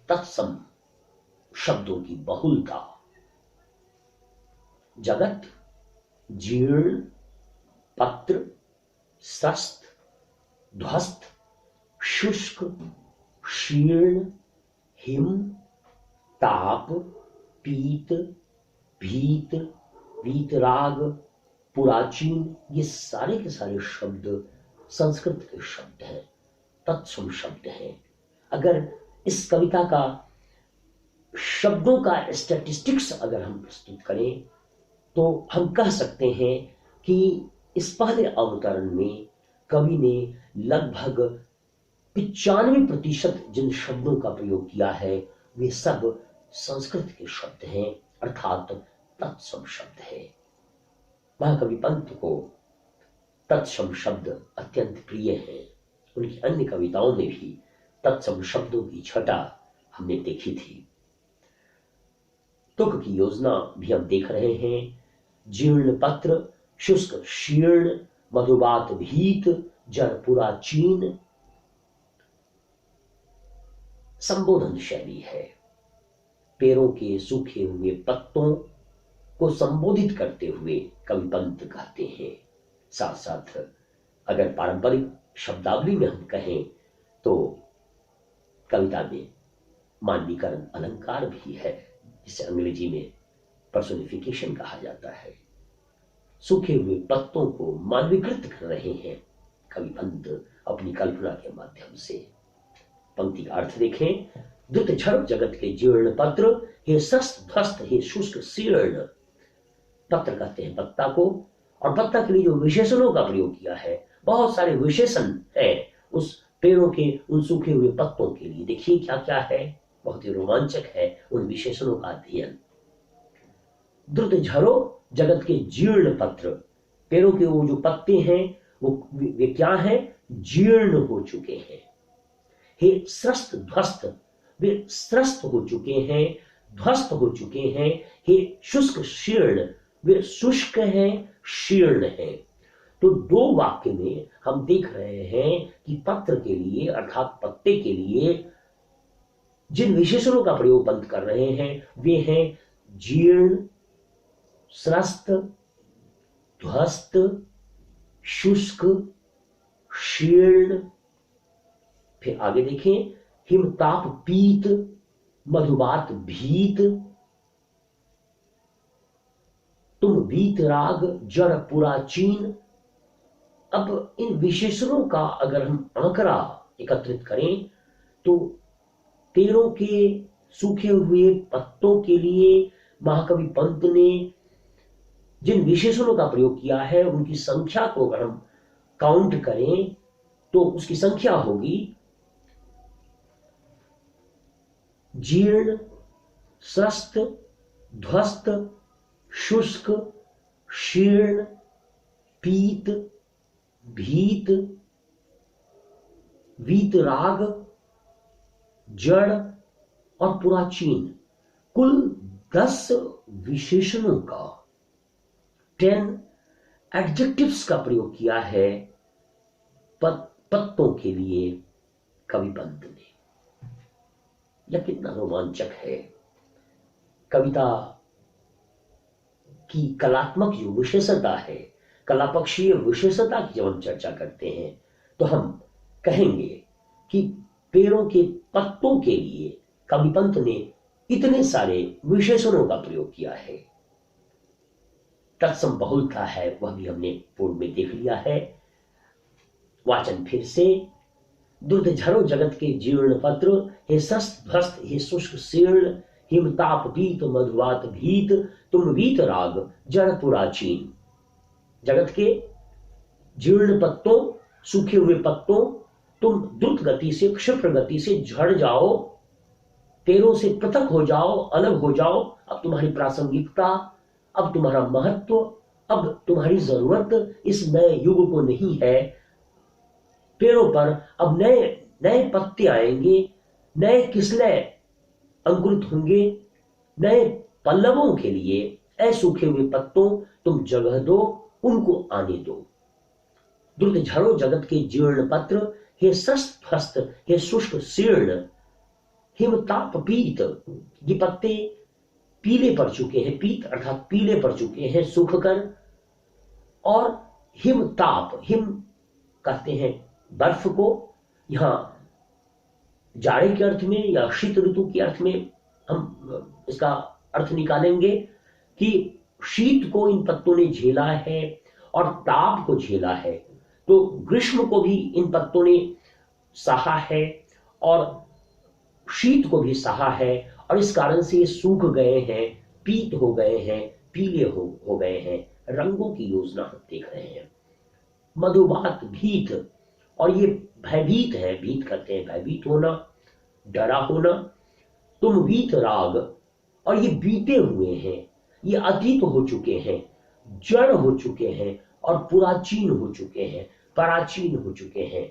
तत्सम शब्दों की बहुलता। जगत, जीर्ण, पत्र, स्रस्त, ध्वस्त, शुष्क, शीर्ण, हिम, ताप, पीत, भीत, वीतराग, पुराचीन, ये सारे के सारे शब्द संस्कृत के शब्द हैं, तत्सम शब्द हैं। अगर इस कविता का शब्दों का स्टैटिस्टिक्स अगर हम प्रस्तुत करें तो हम कह सकते हैं कि इस पहले अवतरण में कवि ने लगभग 95% जिन शब्दों का प्रयोग किया है वे सब संस्कृत के शब्द हैं, अर्थात तत्सम शब्द है। महाकवि पंत को तत्सम शब्द अत्यंत प्रिय है। उनकी अन्य कविताओं में भी तत्सम शब्दों की छटा हमने देखी थी। तुक की योजना भी हम देख रहे हैं। जीर्ण पत्र, शुष्क शीर्ण, मधुबात भीत, जड़ पुराचीन, संबोधन शैली है। पेड़ों के सूखे हुए पत्तों को संबोधित करते हुए कवि पंत कहते हैं। साथ साथ अगर पारंपरिक शब्दावली में हम कहें तो कविता में मानवीकरण अलंकार भी है, जिसे अंग्रेजी में पर्सोनिफिकेशन कहा जाता है। सूखे हुए पत्तों को मानवीकृत कर रहे हैं कवि पंत अपनी कल्पना के माध्यम से। पंक्ति का अर्थ देखें। द्रुत झड़ जगत के जीर्ण पत्र, हे स्रस्त ध्वस्त, हे शुष्क शीर्ण। पत्र कहते हैं पत्ता को, और पत्ता के लिए जो विशेषणों का प्रयोग किया है, बहुत सारे विशेषण हैं उस पेड़ों के उन सूखे हुए पत्तों के लिए। देखिए क्या क्या है, बहुत ही रोमांचक है उन विशेषणों का अध्ययन। द्रुत झरो जगत के जीर्ण पत्र, पेड़ों के वो जो पत्ते हैं वो वे क्या हैं, जीर्ण हो चुके हैं। हे स्रस्त ध्वस्त, वे स्रस्त हो चुके हैं, ध्वस्त हो चुके हैं। हे शुष्क शीर्ण, वे शुष्क हैं, शीर्ण हैं। तो दो वाक्य में हम देख रहे हैं कि पत्र के लिए अर्थात पत्ते के लिए जिन विशेषणों का प्रयोग पंत कर रहे हैं वे हैं जीर्ण, स्रस्त, ध्वस्त, शुष्क, शीर्ण। फिर आगे देखें। हिमताप पीत, मधुबात भीत, तुम वीतराग, जड़ पुराचीन। अब इन विशेषणों का अगर हम आंकड़ा एकत्रित करें तो पेड़ों के सूखे हुए पत्तों के लिए महाकवि पंत ने जिन विशेषणों का प्रयोग किया है उनकी संख्या को अगर हम काउंट करें तो उसकी संख्या होगी जीर्ण, स्रस्त, ध्वस्त, शुष्क, शीर्ण, पीत, भीत, वीतराग, जड़ और पुराचीन। कुल 10 विशेषणों का 10 एडजेक्टिव्स का प्रयोग किया है पत्तों के लिए कवि पंत ने। यह कितना रोमांचक है। कविता की कलात्मक जो विशेषता है, कलापक्षीय विशेषता की जब हम चर्चा करते हैं तो हम कहेंगे कि पेड़ों के पत्तों के लिए कवि पंत ने इतने सारे विशेषणों का प्रयोग किया है। तत्सम बहुलता है वह भी हमने पूर्व में देख लिया है। वाचन फिर से। दुर्ध झरो जगत के जीर्ण पत्र, हे स्रस्त ध्वस्त, हे शुष्क शीर्ण, हिमताप पीत, मधुवात भीत, तुम वीतराग, जड़ पुराचीन। जगत के जीर्ण पत्तों, सूखे हुए पत्तों, तुम द्रुत गति से, क्षिप्र गति से झड़ जाओ, पेड़ों से पृथक हो जाओ, अलग हो जाओ। अब तुम्हारी प्रासंगिकता, अब तुम्हारा महत्व, अब तुम्हारी जरूरत इस नए युग को नहीं है। पेड़ों पर अब नए नए पत्ते आएंगे, नए किस्ले अंकुरित होंगे, नए पल्लवों के लिए ऐ सूखे हुए पत्तों तुम जगह दो, उनको आने दो। द्रुत झरो जगत के जीर्ण पत्र, हे स्रस्त ध्वस्त, हे शुष्क शीर्ण, हिमताप पीत, ये पत्ते पीले पड़ चुके हैं, पीत अर्थात पीले पड़ चुके हैं सूख कर। और हिमताप, हिम कहते हैं बर्फ को, यहां जाड़े के अर्थ में या शीत ऋतु के अर्थ में हम इसका अर्थ निकालेंगे कि शीत को इन पत्तों ने झेला है और ताप को झेला है। तो ग्रीष्म को भी इन पत्तों ने सहा है और शीत को भी सहा है, और इस कारण से ये सूख गए हैं, पीत हो गए हैं, पीले हो गए हैं। रंगों की योजना हम देख रहे हैं। मधुबात भीत, और ये भयभीत है, भीत करते हैं भयभीत होना, डरा होना। तुम वीत राग, और ये बीते हुए हैं, ये अतीत हो चुके हैं, जड़ हो चुके हैं और पुराचीन हो चुके हैं, प्राचीन हो चुके हैं।